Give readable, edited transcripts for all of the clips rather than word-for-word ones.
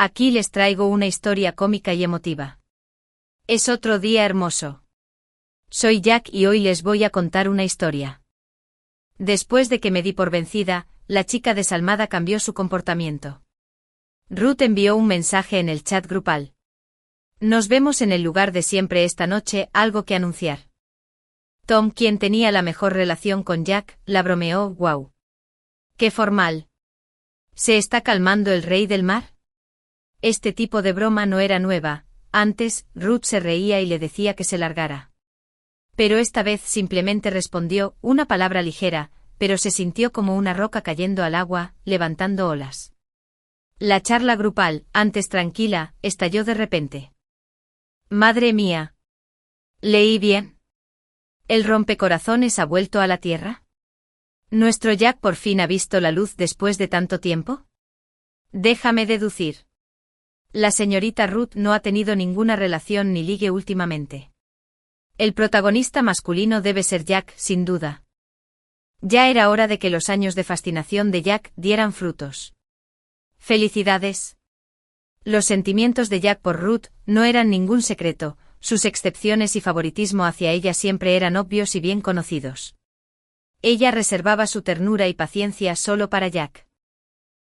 Aquí les traigo una historia cómica y emotiva. Es otro día hermoso. Soy Jack y hoy les voy a contar una historia. Después de que me di por vencida, la chica desalmada cambió su comportamiento. Ruth envió un mensaje en el chat grupal. Nos vemos en el lugar de siempre esta noche, algo que anunciar. Tom, quien tenía la mejor relación con Jack, la bromeó, wow. ¡Qué formal! ¿Se está calmando el rey del mar? Este tipo de broma no era nueva, antes, Ruth se reía y le decía que se largara. Pero esta vez simplemente respondió, una palabra ligera, pero se sintió como una roca cayendo al agua, levantando olas. La charla grupal, antes tranquila, estalló de repente. ¡Madre mía! ¿Leí bien? ¿El rompecorazones ha vuelto a la tierra? ¿Nuestro Jack por fin ha visto la luz después de tanto tiempo? Déjame deducir. La señorita Ruth no ha tenido ninguna relación ni ligue últimamente. El protagonista masculino debe ser Jack, sin duda. Ya era hora de que los años de fascinación de Jack dieran frutos. ¡Felicidades! Los sentimientos de Jack por Ruth no eran ningún secreto, sus excepciones y favoritismo hacia ella siempre eran obvios y bien conocidos. Ella reservaba su ternura y paciencia solo para Jack.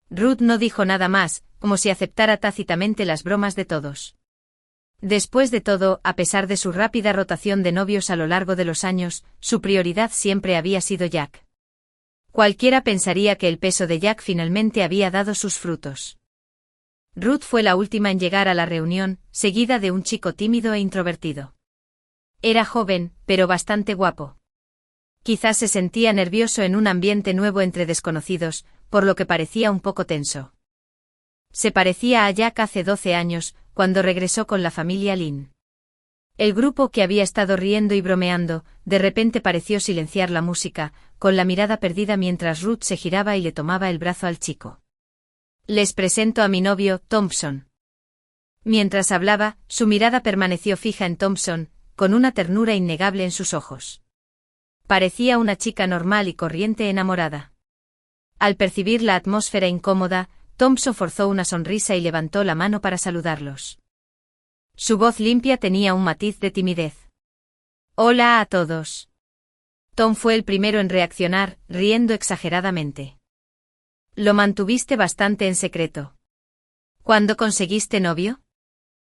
Ruth no dijo nada más, como si aceptara tácitamente las bromas de todos. Después de todo, a pesar de su rápida rotación de novios a lo largo de los años, su prioridad siempre había sido Jack. Cualquiera pensaría que el peso de Jack finalmente había dado sus frutos. Ruth fue la última en llegar a la reunión, seguida de un chico tímido e introvertido. Era joven, pero bastante guapo. Quizás se sentía nervioso en un ambiente nuevo entre desconocidos, por lo que parecía un poco tenso. Se parecía a Jack hace 12 años, cuando regresó con la familia Lynn. El grupo que había estado riendo y bromeando, de repente pareció silenciar la música, con la mirada perdida mientras Ruth se giraba y le tomaba el brazo al chico. Les presento a mi novio, Thompson. Mientras hablaba, su mirada permaneció fija en Thompson, con una ternura innegable en sus ojos. Parecía una chica normal y corriente enamorada. Al percibir la atmósfera incómoda, Thompson forzó una sonrisa y levantó la mano para saludarlos. Su voz limpia tenía un matiz de timidez. Hola a todos. Tom fue el primero en reaccionar, riendo exageradamente. Lo mantuviste bastante en secreto. ¿Cuándo conseguiste novio?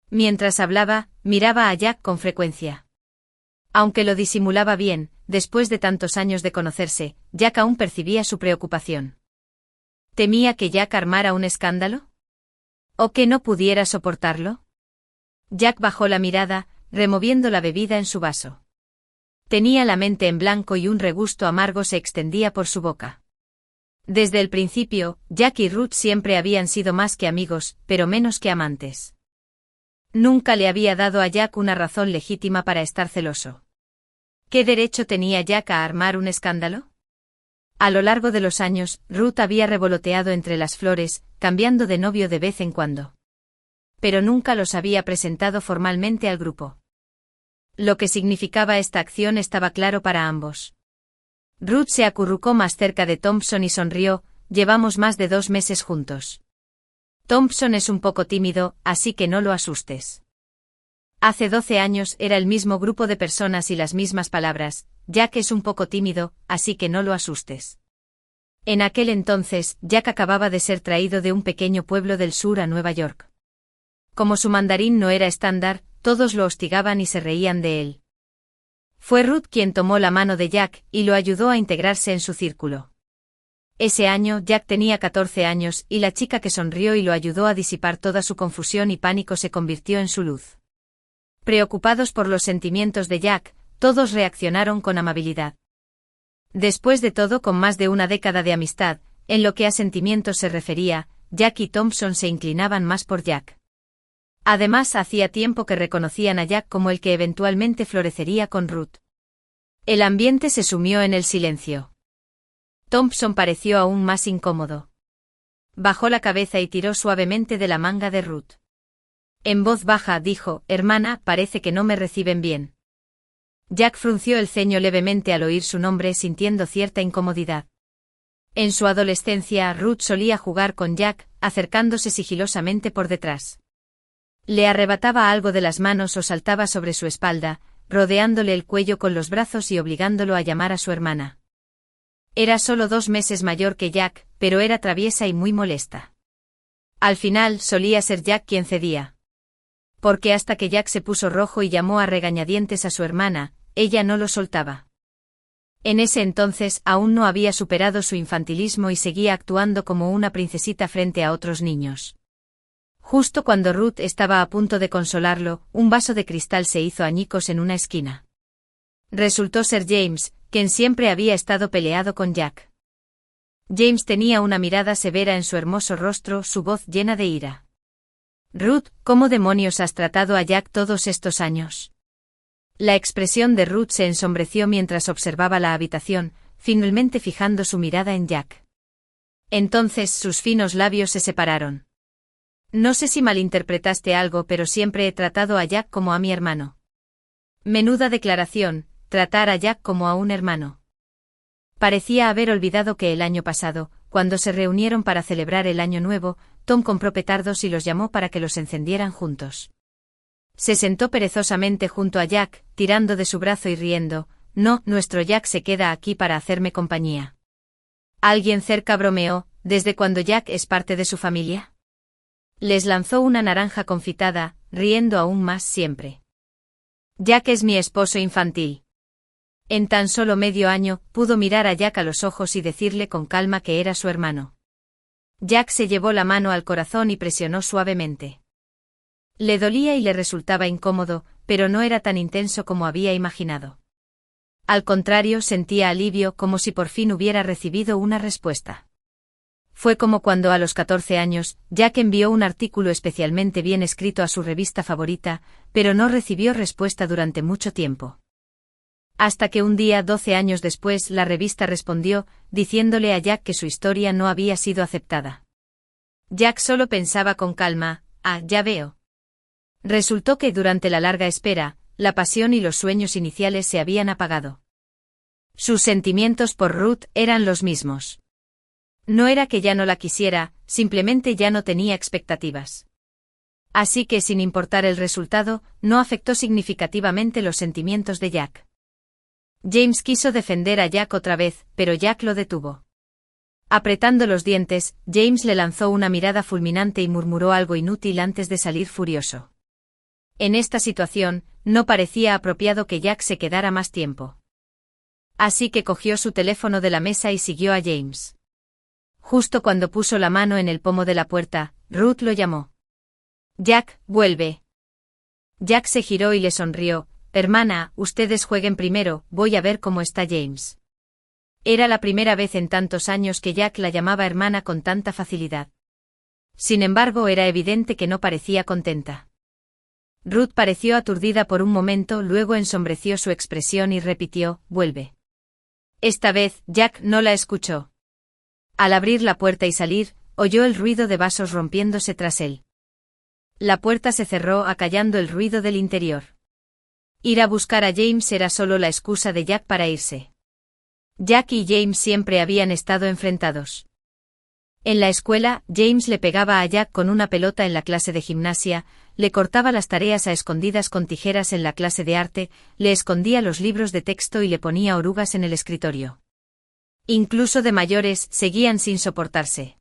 Mientras hablaba, miraba a Jack con frecuencia. Aunque lo disimulaba bien, después de tantos años de conocerse, Jack aún percibía su preocupación. ¿Temía que Jack armara un escándalo? ¿O que no pudiera soportarlo? Jack bajó la mirada, removiendo la bebida en su vaso. Tenía la mente en blanco y un regusto amargo se extendía por su boca. Desde el principio, Jack y Ruth siempre habían sido más que amigos, pero menos que amantes. Nunca le había dado a Jack una razón legítima para estar celoso. ¿Qué derecho tenía Jack a armar un escándalo? A lo largo de los años, Ruth había revoloteado entre las flores, cambiando de novio de vez en cuando. Pero nunca los había presentado formalmente al grupo. Lo que significaba esta acción estaba claro para ambos. Ruth se acurrucó más cerca de Thompson y sonrió, llevamos más de 2 meses juntos. Thompson es un poco tímido, así que no lo asustes. Hace 12 años era el mismo grupo de personas y las mismas palabras, Jack es un poco tímido, así que no lo asustes. En aquel entonces, Jack acababa de ser traído de un pequeño pueblo del sur a Nueva York. Como su mandarín no era estándar, todos lo hostigaban y se reían de él. Fue Ruth quien tomó la mano de Jack y lo ayudó a integrarse en su círculo. Ese año Jack tenía 14 años y la chica que sonrió y lo ayudó a disipar toda su confusión y pánico se convirtió en su luz. Preocupados por los sentimientos de Jack, todos reaccionaron con amabilidad. Después de todo, con más de una década de amistad, en lo que a sentimientos se refería, Jack y Thompson se inclinaban más por Jack. Además, hacía tiempo que reconocían a Jack como el que eventualmente florecería con Ruth. El ambiente se sumió en el silencio. Thompson pareció aún más incómodo. Bajó la cabeza y tiró suavemente de la manga de Ruth. En voz baja dijo, hermana, parece que no me reciben bien. Jack frunció el ceño levemente al oír su nombre sintiendo cierta incomodidad. En su adolescencia, Ruth solía jugar con Jack, acercándose sigilosamente por detrás. Le arrebataba algo de las manos o saltaba sobre su espalda, rodeándole el cuello con los brazos y obligándolo a llamar a su hermana. Era solo 2 meses mayor que Jack, pero era traviesa y muy molesta. Al final, solía ser Jack quien cedía. Porque hasta que Jack se puso rojo y llamó a regañadientes a su hermana, ella no lo soltaba. En ese entonces aún no había superado su infantilismo y seguía actuando como una princesita frente a otros niños. Justo cuando Ruth estaba a punto de consolarlo, un vaso de cristal se hizo añicos en una esquina. Resultó ser James, quien siempre había estado peleado con Jack. James tenía una mirada severa en su hermoso rostro, su voz llena de ira. Ruth, ¿cómo demonios has tratado a Jack todos estos años? La expresión de Ruth se ensombreció mientras observaba la habitación, finalmente fijando su mirada en Jack. Entonces sus finos labios se separaron. No sé si malinterpretaste algo, pero siempre he tratado a Jack como a mi hermano. Menuda declaración, tratar a Jack como a un hermano. Parecía haber olvidado que el año pasado, cuando se reunieron para celebrar el Año Nuevo, Tom compró petardos y los llamó para que los encendieran juntos. Se sentó perezosamente junto a Jack, tirando de su brazo y riendo. No, nuestro Jack se queda aquí para hacerme compañía. Alguien cerca bromeó, ¿desde cuándo Jack es parte de su familia? Les lanzó una naranja confitada, riendo aún más siempre. Jack es mi esposo infantil. En tan solo medio año, pudo mirar a Jack a los ojos y decirle con calma que era su hermano. Jack se llevó la mano al corazón y presionó suavemente. Le dolía y le resultaba incómodo, pero no era tan intenso como había imaginado. Al contrario, sentía alivio, como si por fin hubiera recibido una respuesta. Fue como cuando a los 14 años, Jack envió un artículo especialmente bien escrito a su revista favorita, pero no recibió respuesta durante mucho tiempo. Hasta que un día, 12 años después, la revista respondió, diciéndole a Jack que su historia no había sido aceptada. Jack solo pensaba con calma, ya veo. Resultó que durante la larga espera, la pasión y los sueños iniciales se habían apagado. Sus sentimientos por Ruth eran los mismos. No era que ya no la quisiera, simplemente ya no tenía expectativas. Así que sin importar el resultado, no afectó significativamente los sentimientos de Jack. James quiso defender a Jack otra vez, pero Jack lo detuvo. Apretando los dientes, James le lanzó una mirada fulminante y murmuró algo inútil antes de salir furioso. En esta situación, no parecía apropiado que Jack se quedara más tiempo. Así que cogió su teléfono de la mesa y siguió a James. Justo cuando puso la mano en el pomo de la puerta, Ruth lo llamó. Jack, vuelve. Jack se giró y le sonrió. Hermana, ustedes jueguen primero, voy a ver cómo está James. Era la primera vez en tantos años que Jack la llamaba hermana con tanta facilidad. Sin embargo, era evidente que no parecía contenta. Ruth pareció aturdida por un momento, luego ensombreció su expresión y repitió, vuelve. Esta vez, Jack no la escuchó. Al abrir la puerta y salir, oyó el ruido de vasos rompiéndose tras él. La puerta se cerró acallando el ruido del interior. Ir a buscar a James era solo la excusa de Jack para irse. Jack y James siempre habían estado enfrentados. En la escuela, James le pegaba a Jack con una pelota en la clase de gimnasia, le cortaba las tareas a escondidas con tijeras en la clase de arte, le escondía los libros de texto y le ponía orugas en el escritorio. Incluso de mayores, seguían sin soportarse.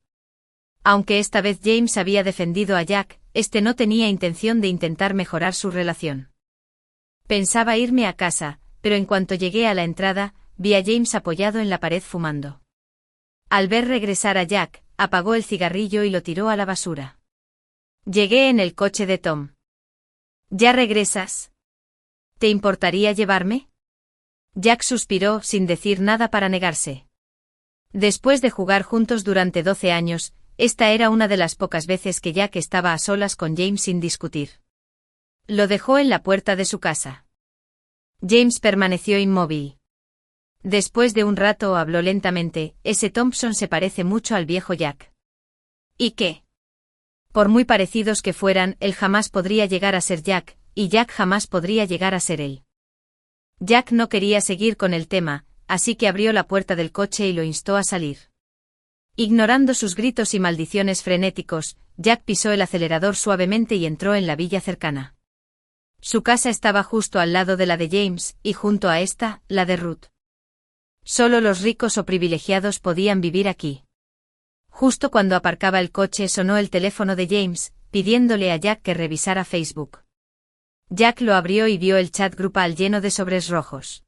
Aunque esta vez James había defendido a Jack, este no tenía intención de intentar mejorar su relación. Pensaba irme a casa, pero en cuanto llegué a la entrada, vi a James apoyado en la pared fumando. Al ver regresar a Jack, apagó el cigarrillo y lo tiró a la basura. Llegué en el coche de Tom. ¿Ya regresas? ¿Te importaría llevarme? Jack suspiró sin decir nada para negarse. Después de jugar juntos durante 12 años, esta era una de las pocas veces que Jack estaba a solas con James sin discutir. Lo dejó en la puerta de su casa. James permaneció inmóvil. Después de un rato habló lentamente, ese Thompson se parece mucho al viejo Jack. ¿Y qué? Por muy parecidos que fueran, él jamás podría llegar a ser Jack, y Jack jamás podría llegar a ser él. Jack no quería seguir con el tema, así que abrió la puerta del coche y lo instó a salir. Ignorando sus gritos y maldiciones frenéticos, Jack pisó el acelerador suavemente y entró en la villa cercana. Su casa estaba justo al lado de la de James, y junto a esta, la de Ruth. Solo los ricos o privilegiados podían vivir aquí. Justo cuando aparcaba el coche sonó el teléfono de James, pidiéndole a Jack que revisara Facebook. Jack lo abrió y vio el chat grupal lleno de sobres rojos.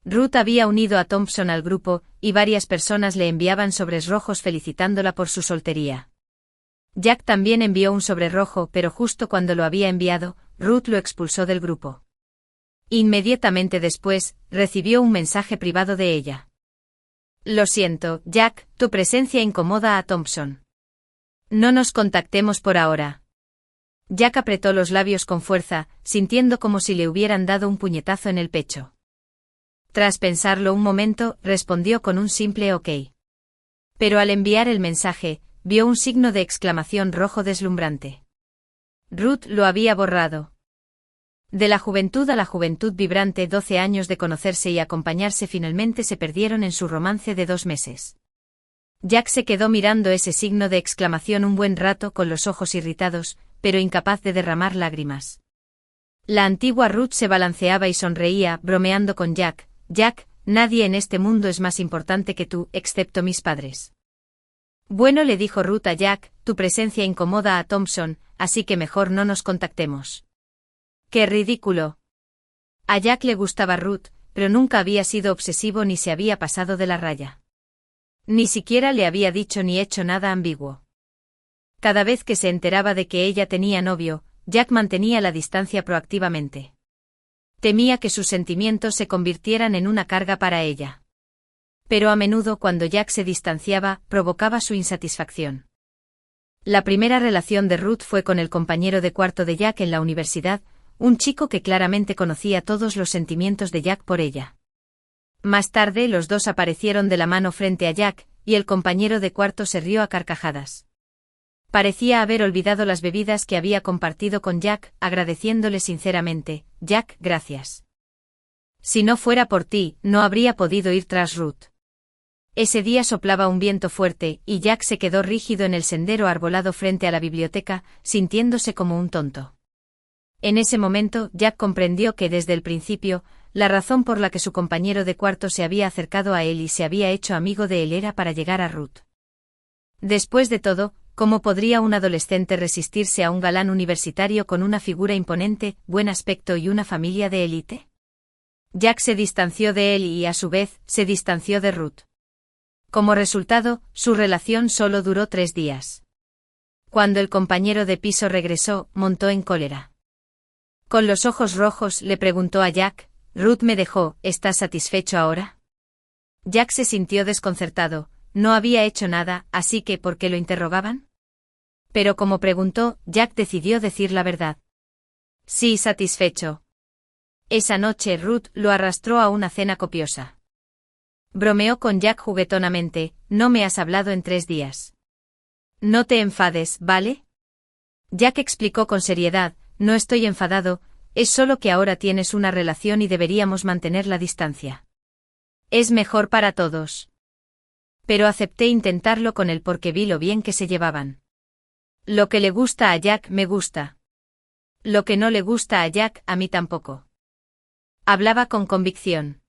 Ruth había unido a Thompson al grupo, y varias personas le enviaban sobres rojos felicitándola por su soltería. Jack también envió un sobre rojo, pero justo cuando lo había enviado, Ruth lo expulsó del grupo. Inmediatamente después, recibió un mensaje privado de ella. Lo siento, Jack, tu presencia incomoda a Thompson. No nos contactemos por ahora. Jack apretó los labios con fuerza, sintiendo como si le hubieran dado un puñetazo en el pecho. Tras pensarlo un momento, respondió con un simple ok. Pero al enviar el mensaje, vio un signo de exclamación rojo deslumbrante. Ruth lo había borrado. De la juventud a la juventud vibrante, 12 años de conocerse y acompañarse finalmente se perdieron en su romance de 2 meses. Jack se quedó mirando ese signo de exclamación un buen rato con los ojos irritados, pero incapaz de derramar lágrimas. La antigua Ruth se balanceaba y sonreía, bromeando con Jack. Jack, nadie en este mundo es más importante que tú, excepto mis padres. Bueno, le dijo Ruth a Jack, tu presencia incomoda a Thompson, así que mejor no nos contactemos. ¡Qué ridículo! A Jack le gustaba Ruth, pero nunca había sido obsesivo ni se había pasado de la raya. Ni siquiera le había dicho ni hecho nada ambiguo. Cada vez que se enteraba de que ella tenía novio, Jack mantenía la distancia proactivamente. Temía que sus sentimientos se convirtieran en una carga para ella. Pero a menudo cuando Jack se distanciaba, provocaba su insatisfacción. La primera relación de Ruth fue con el compañero de cuarto de Jack en la universidad, un chico que claramente conocía todos los sentimientos de Jack por ella. Más tarde los dos aparecieron de la mano frente a Jack, y el compañero de cuarto se rió a carcajadas. Parecía haber olvidado las bebidas que había compartido con Jack, agradeciéndole sinceramente, Jack, gracias. Si no fuera por ti, no habría podido ir tras Ruth. Ese día soplaba un viento fuerte, y Jack se quedó rígido en el sendero arbolado frente a la biblioteca, sintiéndose como un tonto. En ese momento, Jack comprendió que desde el principio, la razón por la que su compañero de cuarto se había acercado a él y se había hecho amigo de él era para llegar a Ruth. Después de todo, ¿cómo podría un adolescente resistirse a un galán universitario con una figura imponente, buen aspecto y una familia de élite? Jack se distanció de él y, a su vez, se distanció de Ruth. Como resultado, su relación solo duró 3 días. Cuando el compañero de piso regresó, montó en cólera. Con los ojos rojos le preguntó a Jack, Ruth me dejó, ¿estás satisfecho ahora? Jack se sintió desconcertado, no había hecho nada, así que ¿por qué lo interrogaban? Pero como preguntó, Jack decidió decir la verdad. Sí, satisfecho. Esa noche Ruth lo arrastró a una cena copiosa. Bromeó con Jack juguetonamente, no me has hablado en 3 días. No te enfades, ¿vale? Jack explicó con seriedad, no estoy enfadado, es solo que ahora tienes una relación y deberíamos mantener la distancia. Es mejor para todos. Pero acepté intentarlo con él porque vi lo bien que se llevaban. Lo que le gusta a Jack me gusta. Lo que no le gusta a Jack a mí tampoco. Hablaba con convicción.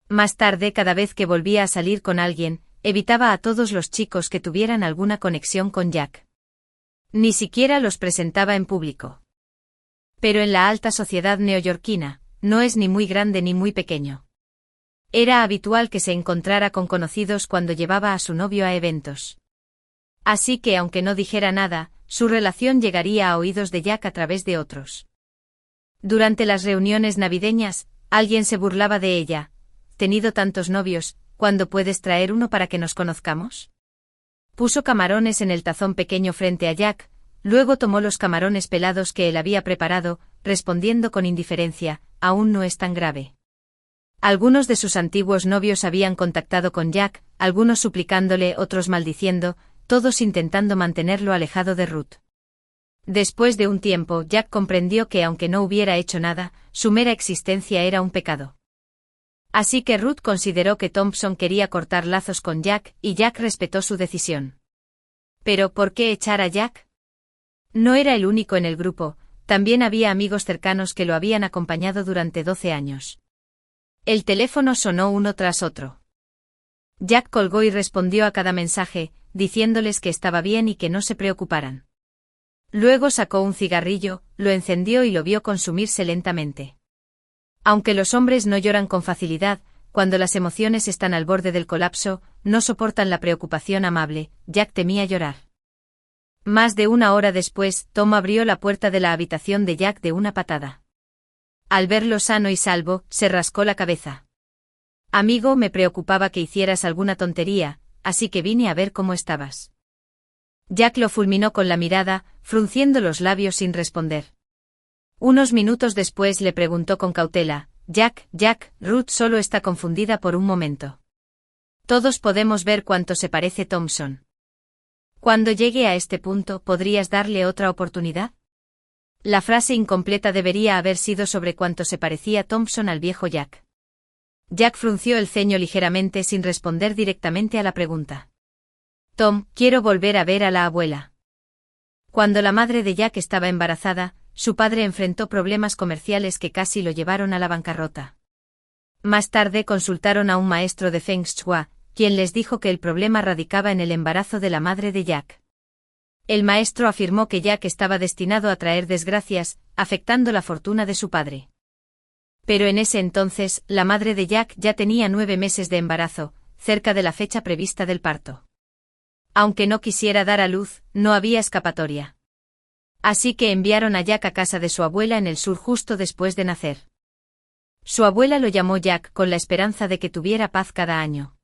Más tarde, cada vez que volvía a salir con alguien, evitaba a todos los chicos que tuvieran alguna conexión con Jack. Ni siquiera los presentaba en público. Pero en la alta sociedad neoyorquina, no es ni muy grande ni muy pequeño. Era habitual que se encontrara con conocidos cuando llevaba a su novio a eventos. Así que aunque no dijera nada, su relación llegaría a oídos de Jack a través de otros. Durante las reuniones navideñas, alguien se burlaba de ella. ¿Tenido tantos novios, cuándo puedes traer uno para que nos conozcamos? Puso camarones en el tazón pequeño frente a Jack, luego tomó los camarones pelados que él había preparado, respondiendo con indiferencia, aún no es tan grave. Algunos de sus antiguos novios habían contactado con Jack, algunos suplicándole, otros maldiciendo, todos intentando mantenerlo alejado de Ruth. Después de un tiempo, Jack comprendió que aunque no hubiera hecho nada, su mera existencia era un pecado. Así que Ruth consideró que Thompson quería cortar lazos con Jack, y Jack respetó su decisión. ¿Pero por qué echar a Jack? No era el único en el grupo, también había amigos cercanos que lo habían acompañado durante 12 años. El teléfono sonó uno tras otro. Jack colgó y respondió a cada mensaje, diciéndoles que estaba bien y que no se preocuparan. Luego sacó un cigarrillo, lo encendió y lo vio consumirse lentamente. Aunque los hombres no lloran con facilidad, cuando las emociones están al borde del colapso, no soportan la preocupación amable, Jack temía llorar. Más de una hora después, Tom abrió la puerta de la habitación de Jack de una patada. Al verlo sano y salvo, se rascó la cabeza. Amigo, me preocupaba que hicieras alguna tontería, así que vine a ver cómo estabas. Jack lo fulminó con la mirada, frunciendo los labios sin responder. Unos minutos después le preguntó con cautela, Jack, Ruth solo está confundida por un momento. Todos podemos ver cuánto se parece Thompson. Cuando llegue a este punto, ¿podrías darle otra oportunidad? La frase incompleta debería haber sido sobre cuánto se parecía Thompson al viejo Jack. Jack frunció el ceño ligeramente sin responder directamente a la pregunta. Tom, quiero volver a ver a la abuela. Cuando la madre de Jack estaba embarazada, su padre enfrentó problemas comerciales que casi lo llevaron a la bancarrota. Más tarde consultaron a un maestro de Feng Shui, quien les dijo que el problema radicaba en el embarazo de la madre de Jack. El maestro afirmó que Jack estaba destinado a traer desgracias, afectando la fortuna de su padre. Pero en ese entonces, la madre de Jack ya tenía 9 meses de embarazo, cerca de la fecha prevista del parto. Aunque no quisiera dar a luz, no había escapatoria. Así que enviaron a Jack a casa de su abuela en el sur justo después de nacer. Su abuela lo llamó Jack con la esperanza de que tuviera paz cada año.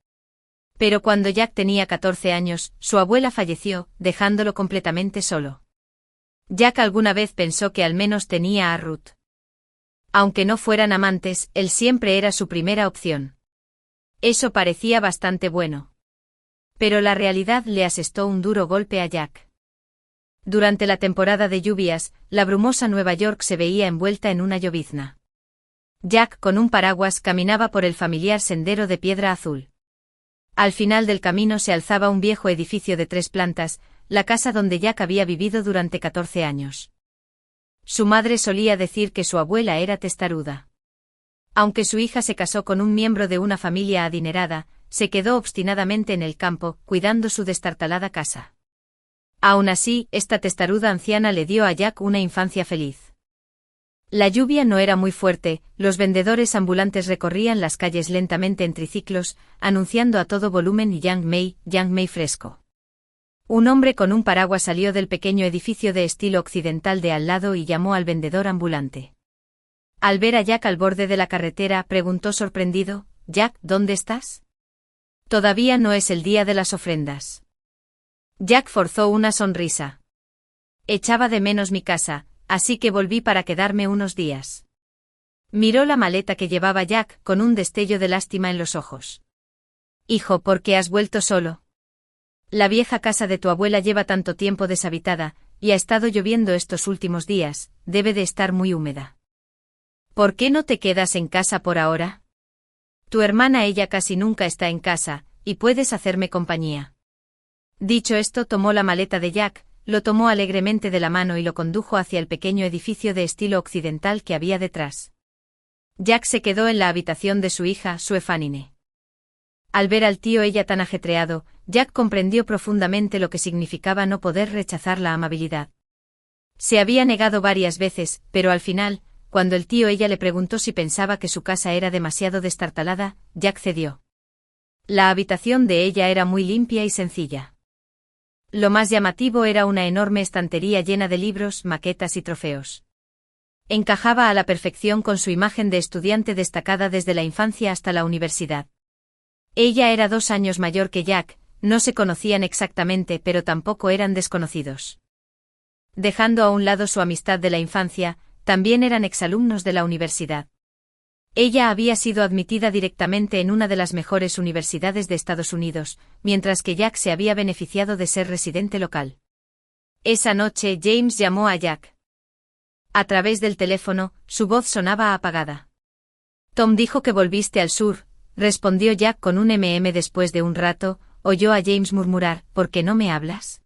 Pero cuando Jack tenía 14 años, su abuela falleció, dejándolo completamente solo. Jack alguna vez pensó que al menos tenía a Ruth. Aunque no fueran amantes, él siempre era su primera opción. Eso parecía bastante bueno. Pero la realidad le asestó un duro golpe a Jack. Durante la temporada de lluvias, la brumosa Nueva York se veía envuelta en una llovizna. Jack, con un paraguas, caminaba por el familiar sendero de piedra azul. Al final del camino se alzaba un viejo edificio de 3 plantas, la casa donde Jack había vivido durante 14 años. Su madre solía decir que su abuela era testaruda. Aunque su hija se casó con un miembro de una familia adinerada, se quedó obstinadamente en el campo, cuidando su destartalada casa. Aún así, esta testaruda anciana le dio a Jack una infancia feliz. La lluvia no era muy fuerte, los vendedores ambulantes recorrían las calles lentamente en triciclos, anunciando a todo volumen Yang Mei fresco. Un hombre con un paraguas salió del pequeño edificio de estilo occidental de al lado y llamó al vendedor ambulante. Al ver a Jack al borde de la carretera, preguntó sorprendido, Jack, ¿dónde estás? Todavía no es el día de las ofrendas. Jack forzó una sonrisa. Echaba de menos mi casa, así que volví para quedarme unos días. Miró la maleta que llevaba Jack con un destello de lástima en los ojos. Hijo, ¿por qué has vuelto solo? La vieja casa de tu abuela lleva tanto tiempo deshabitada, y ha estado lloviendo estos últimos días, debe de estar muy húmeda. ¿Por qué no te quedas en casa por ahora? Tu hermana ella casi nunca está en casa, y puedes hacerme compañía. Dicho esto, tomó la maleta de Jack, lo tomó alegremente de la mano y lo condujo hacia el pequeño edificio de estilo occidental que había detrás. Jack se quedó en la habitación de su hija, Sue Fanine. Al ver al tío ella tan ajetreado, Jack comprendió profundamente lo que significaba no poder rechazar la amabilidad. Se había negado varias veces, pero al final, cuando el tío ella le preguntó si pensaba que su casa era demasiado destartalada, Jack cedió. La habitación de ella era muy limpia y sencilla. Lo más llamativo era una enorme estantería llena de libros, maquetas y trofeos. Encajaba a la perfección con su imagen de estudiante destacada desde la infancia hasta la universidad. Ella era 2 años mayor que Jack, no se conocían exactamente pero tampoco eran desconocidos. Dejando a un lado su amistad de la infancia, también eran exalumnos de la universidad. Ella había sido admitida directamente en una de las mejores universidades de Estados Unidos, mientras que Jack se había beneficiado de ser residente local. Esa noche James llamó a Jack. A través del teléfono, su voz sonaba apagada. Tom dijo que volviste al sur, respondió Jack con un después de un rato, oyó a James murmurar, ¿por qué no me hablas?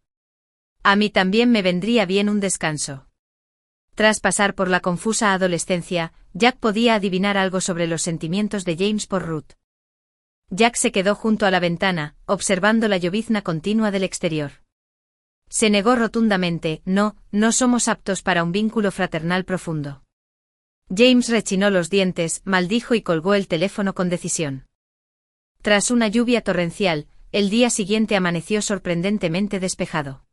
A mí también me vendría bien un descanso. Tras pasar por la confusa adolescencia, Jack podía adivinar algo sobre los sentimientos de James por Ruth. Jack se quedó junto a la ventana, observando la llovizna continua del exterior. Se negó rotundamente, no somos aptos para un vínculo fraternal profundo. James rechinó los dientes, maldijo y colgó el teléfono con decisión. Tras una lluvia torrencial, el día siguiente amaneció sorprendentemente despejado.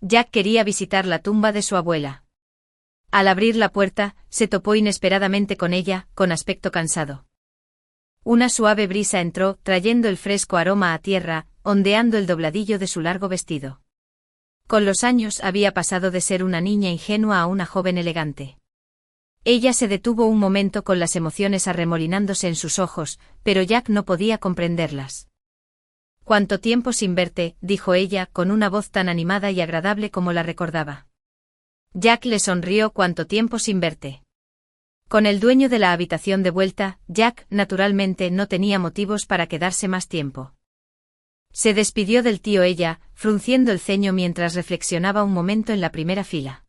Jack quería visitar la tumba de su abuela. Al abrir la puerta, se topó inesperadamente con ella, con aspecto cansado. Una suave brisa entró, trayendo el fresco aroma a tierra, ondeando el dobladillo de su largo vestido. Con los años había pasado de ser una niña ingenua a una joven elegante. Ella se detuvo un momento con las emociones arremolinándose en sus ojos, pero Jack no podía comprenderlas. «¿Cuánto tiempo sin verte?», dijo ella, con una voz tan animada y agradable como la recordaba. Jack le sonrió. «¿Cuánto tiempo sin verte?». Con el dueño de la habitación de vuelta, Jack, naturalmente, no tenía motivos para quedarse más tiempo. Se despidió del tío ella, frunciendo el ceño mientras reflexionaba un momento en la primera fila.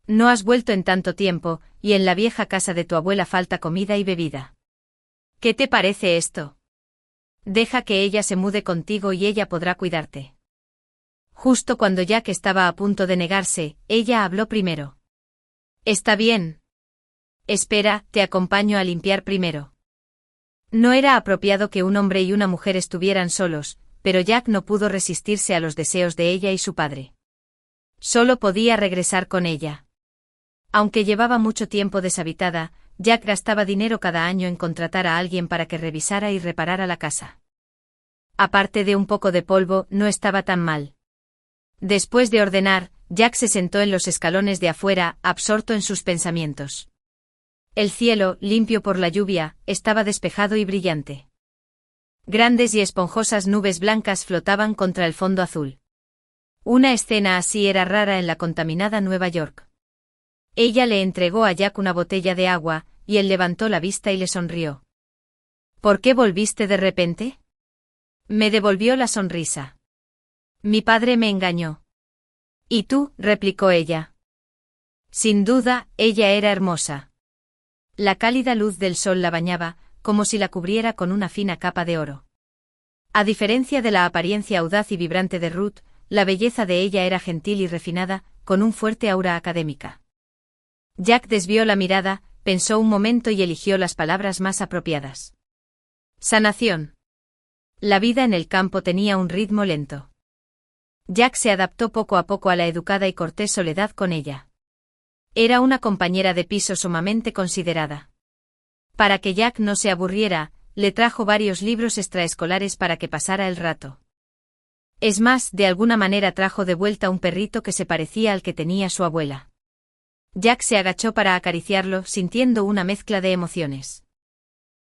«No has vuelto en tanto tiempo, y en la vieja casa de tu abuela falta comida y bebida. ¿Qué te parece esto? Deja que ella se mude contigo y ella podrá cuidarte». Justo cuando Jack estaba a punto de negarse, ella habló primero. «Está bien. Espera, te acompaño a limpiar primero». No era apropiado que un hombre y una mujer estuvieran solos, pero Jack no pudo resistirse a los deseos de ella y su padre. Solo podía regresar con ella. Aunque llevaba mucho tiempo deshabitada, Jack gastaba dinero cada año en contratar a alguien para que revisara y reparara la casa. Aparte de un poco de polvo, no estaba tan mal. Después de ordenar, Jack se sentó en los escalones de afuera, absorto en sus pensamientos. El cielo, limpio por la lluvia, estaba despejado y brillante. Grandes y esponjosas nubes blancas flotaban contra el fondo azul. Una escena así era rara en la contaminada Nueva York. Ella le entregó a Jack una botella de agua, y él levantó la vista y le sonrió. «¿Por qué volviste de repente?». Me devolvió la sonrisa. «Mi padre me engañó». «¿Y tú?», replicó ella. Sin duda, ella era hermosa. La cálida luz del sol la bañaba, como si la cubriera con una fina capa de oro. A diferencia de la apariencia audaz y vibrante de Ruth, la belleza de ella era gentil y refinada, con un fuerte aura académica. Jack desvió la mirada, pensó un momento y eligió las palabras más apropiadas. Sanación. La vida en el campo tenía un ritmo lento. Jack se adaptó poco a poco a la educada y cortés soledad con ella. Era una compañera de piso sumamente considerada. Para que Jack no se aburriera, le trajo varios libros extraescolares para que pasara el rato. Es más, de alguna manera trajo de vuelta un perrito que se parecía al que tenía su abuela. Jack se agachó para acariciarlo, sintiendo una mezcla de emociones.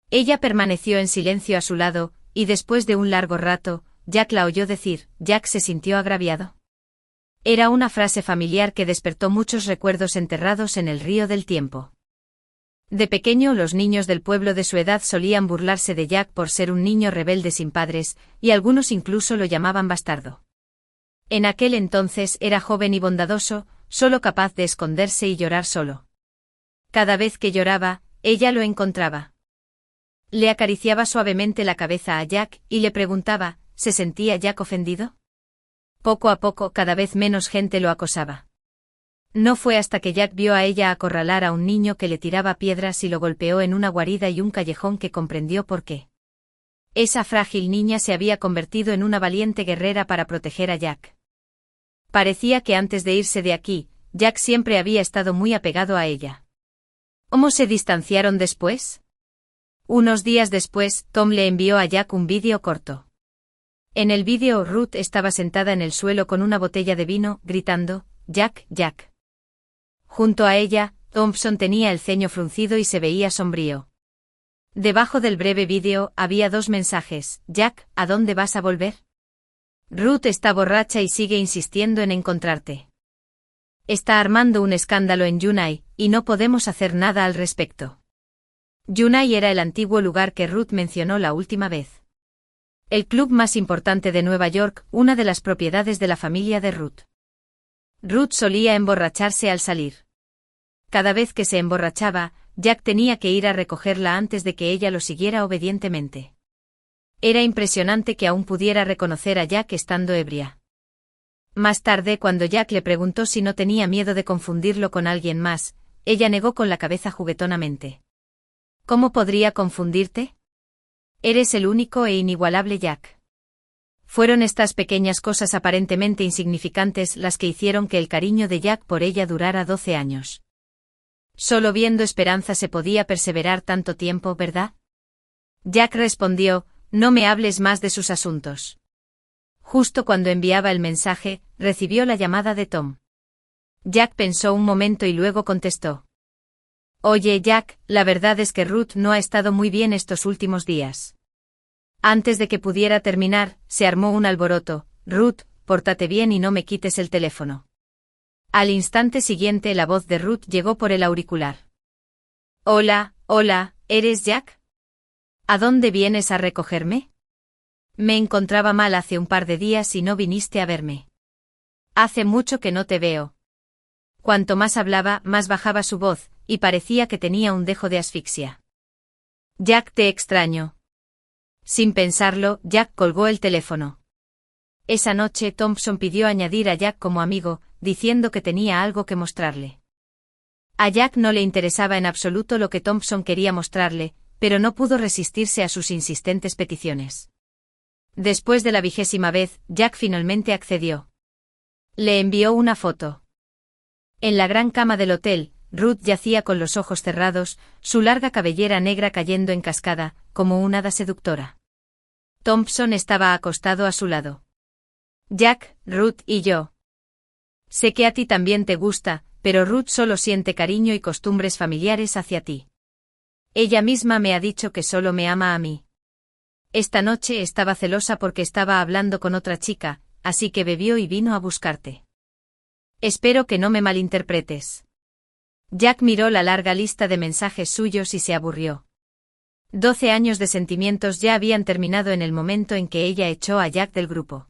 Ella permaneció en silencio a su lado, y después de un largo rato, Jack la oyó decir. Jack se sintió agraviado. Era una frase familiar que despertó muchos recuerdos enterrados en el río del tiempo. De pequeño, los niños del pueblo de su edad solían burlarse de Jack por ser un niño rebelde sin padres, y algunos incluso lo llamaban bastardo. En aquel entonces era joven y bondadoso, solo capaz de esconderse y llorar solo. Cada vez que lloraba, ella lo encontraba. Le acariciaba suavemente la cabeza a Jack, y le preguntaba, ¿se sentía Jack ofendido? Poco a poco, cada vez menos gente lo acosaba. No fue hasta que Jack vio a ella acorralar a un niño que le tiraba piedras y lo golpeó en una guarida y un callejón que comprendió por qué. Esa frágil niña se había convertido en una valiente guerrera para proteger a Jack. Parecía que antes de irse de aquí, Jack siempre había estado muy apegado a ella. ¿Cómo se distanciaron después? Unos días después, Tom le envió a Jack un vídeo corto. En el vídeo, Ruth estaba sentada en el suelo con una botella de vino, gritando, «Jack, Jack». Junto a ella, Thompson tenía el ceño fruncido y se veía sombrío. Debajo del breve vídeo había dos mensajes. «Jack, ¿a dónde vas a volver? Ruth está borracha y sigue insistiendo en encontrarte. Está armando un escándalo en Yunai, y no podemos hacer nada al respecto». Yunai era el antiguo lugar que Ruth mencionó la última vez. El club más importante de Nueva York, una de las propiedades de la familia de Ruth. Ruth solía emborracharse al salir. Cada vez que se emborrachaba, Jack tenía que ir a recogerla antes de que ella lo siguiera obedientemente. Era impresionante que aún pudiera reconocer a Jack estando ebria. Más tarde, cuando Jack le preguntó si no tenía miedo de confundirlo con alguien más, ella negó con la cabeza juguetonamente. ¿Cómo podría confundirte? Eres el único e inigualable Jack. Fueron estas pequeñas cosas aparentemente insignificantes las que hicieron que el cariño de Jack por ella durara 12 años. Solo viendo esperanza se podía perseverar tanto tiempo, ¿verdad? Jack respondió, no me hables más de sus asuntos. Justo cuando enviaba el mensaje, recibió la llamada de Tom. Jack pensó un momento y luego contestó. Oye, Jack, la verdad es que Ruth no ha estado muy bien estos últimos días. Antes de que pudiera terminar, se armó un alboroto. Ruth, pórtate bien y no me quites el teléfono. Al instante siguiente la voz de Ruth llegó por el auricular. Hola, ¿eres Jack? ¿A dónde vienes a recogerme? Me encontraba mal hace un par de días y no viniste a verme. Hace mucho que no te veo. Cuanto más hablaba, más bajaba su voz, y parecía que tenía un dejo de asfixia. Jack, te extraño. Sin pensarlo, Jack colgó el teléfono. Esa noche Thompson pidió añadir a Jack como amigo, diciendo que tenía algo que mostrarle. A Jack no le interesaba en absoluto lo que Thompson quería mostrarle, pero no pudo resistirse a sus insistentes peticiones. Después de la 20ª vez, Jack finalmente accedió. Le envió una foto. En la gran cama del hotel, Ruth yacía con los ojos cerrados, su larga cabellera negra cayendo en cascada, como una hada seductora. Thompson estaba acostado a su lado. Jack, Ruth y yo. Sé que a ti también te gusta, pero Ruth solo siente cariño y costumbres familiares hacia ti. Ella misma me ha dicho que solo me ama a mí. Esta noche estaba celosa porque estaba hablando con otra chica, así que bebió y vino a buscarte. Espero que no me malinterpretes. Jack miró la larga lista de mensajes suyos y se aburrió. 12 años de sentimientos ya habían terminado en el momento en que ella echó a Jack del grupo.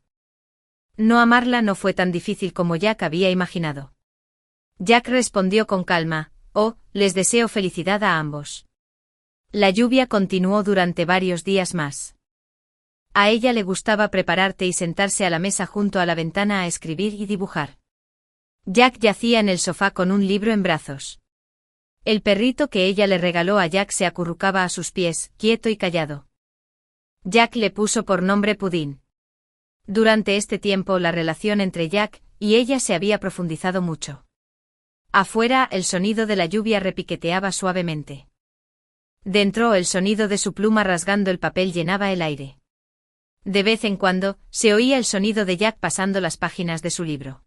No amarla no fue tan difícil como Jack había imaginado. Jack respondió con calma, les deseo felicidad a ambos. La lluvia continuó durante varios días más. A ella le gustaba prepararte y sentarse a la mesa junto a la ventana a escribir y dibujar. Jack yacía en el sofá con un libro en brazos. El perrito que ella le regaló a Jack se acurrucaba a sus pies, quieto y callado. Jack le puso por nombre Pudín. Durante este tiempo la relación entre Jack y ella se había profundizado mucho. Afuera el sonido de la lluvia repiqueteaba suavemente. Dentro el sonido de su pluma rasgando el papel llenaba el aire. De vez en cuando, se oía el sonido de Jack pasando las páginas de su libro.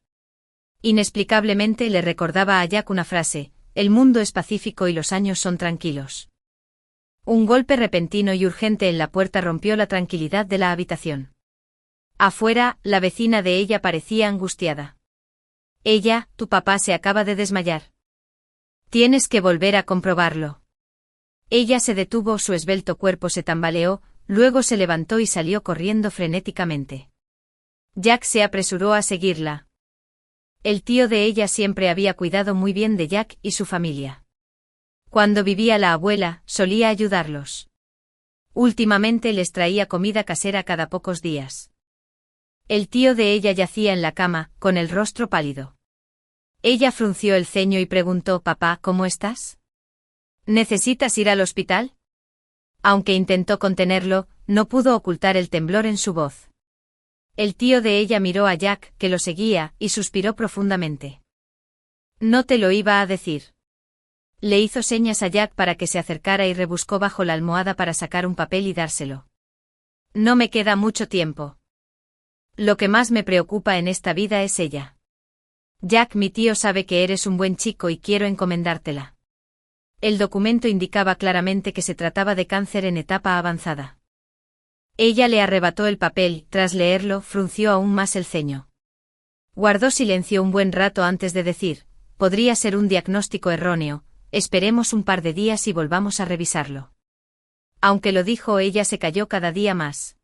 Inexplicablemente le recordaba a Jack una frase, el mundo es pacífico y los años son tranquilos. Un golpe repentino y urgente en la puerta rompió la tranquilidad de la habitación. Afuera, la vecina de ella parecía angustiada. Tu papá se acaba de desmayar. Tienes que volver a comprobarlo. Ella se detuvo, su esbelto cuerpo se tambaleó, luego se levantó y salió corriendo frenéticamente. Jack se apresuró a seguirla. El tío de ella siempre había cuidado muy bien de Jack y su familia. Cuando vivía la abuela, solía ayudarlos. Últimamente les traía comida casera cada pocos días. El tío de ella yacía en la cama, con el rostro pálido. Ella frunció el ceño y preguntó, «Papá, ¿cómo estás? ¿Necesitas ir al hospital?» Aunque intentó contenerlo, no pudo ocultar el temblor en su voz. El tío de ella miró a Jack, que lo seguía, y suspiró profundamente. «No te lo iba a decir». Le hizo señas a Jack para que se acercara y rebuscó bajo la almohada para sacar un papel y dárselo. «No me queda mucho tiempo. Lo que más me preocupa en esta vida es ella. Jack, mi tío sabe que eres un buen chico y quiero encomendártela». El documento indicaba claramente que se trataba de cáncer en etapa avanzada. Ella le arrebató el papel, tras leerlo, frunció aún más el ceño. Guardó silencio un buen rato antes de decir, «Podría ser un diagnóstico erróneo, esperemos un par de días y volvamos a revisarlo. Aunque lo dijo, ella se calló cada día más.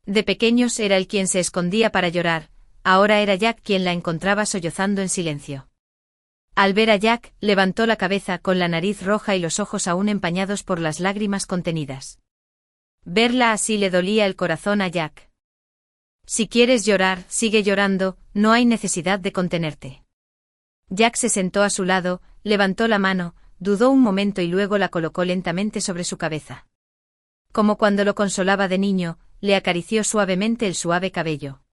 De pequeños era él quien se escondía para llorar, ahora era Jack quien la encontraba sollozando en silencio. Al ver a Jack, levantó la cabeza con la nariz roja y los ojos aún empañados por las lágrimas contenidas. Verla así le dolía el corazón a Jack. Si quieres llorar, sigue llorando, no hay necesidad de contenerte. Jack se sentó a su lado, levantó la mano, dudó un momento y luego la colocó lentamente sobre su cabeza. Como cuando lo consolaba de niño, le acarició suavemente el suave cabello.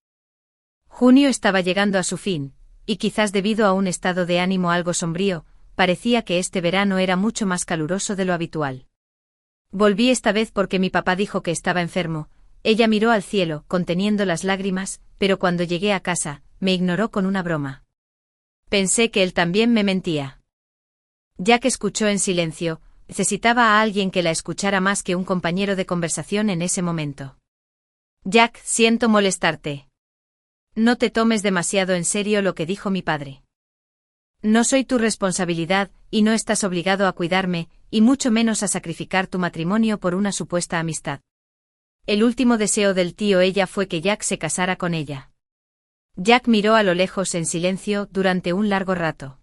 Junio estaba llegando a su fin, y quizás debido a un estado de ánimo algo sombrío, parecía que este verano era mucho más caluroso de lo habitual. Volví esta vez porque mi papá dijo que estaba enfermo. Ella miró al cielo, conteniendo las lágrimas, pero cuando llegué a casa, me ignoró con una broma. Pensé que él también me mentía. Jack escuchó en silencio, necesitaba a alguien que la escuchara más que un compañero de conversación en ese momento. Jack, siento molestarte. No te tomes demasiado en serio lo que dijo mi padre. No soy tu responsabilidad, y no estás obligado a cuidarme, y mucho menos a sacrificar tu matrimonio por una supuesta amistad. El último deseo del tío ella fue que Jack se casara con ella. Jack miró a lo lejos en silencio durante un largo rato.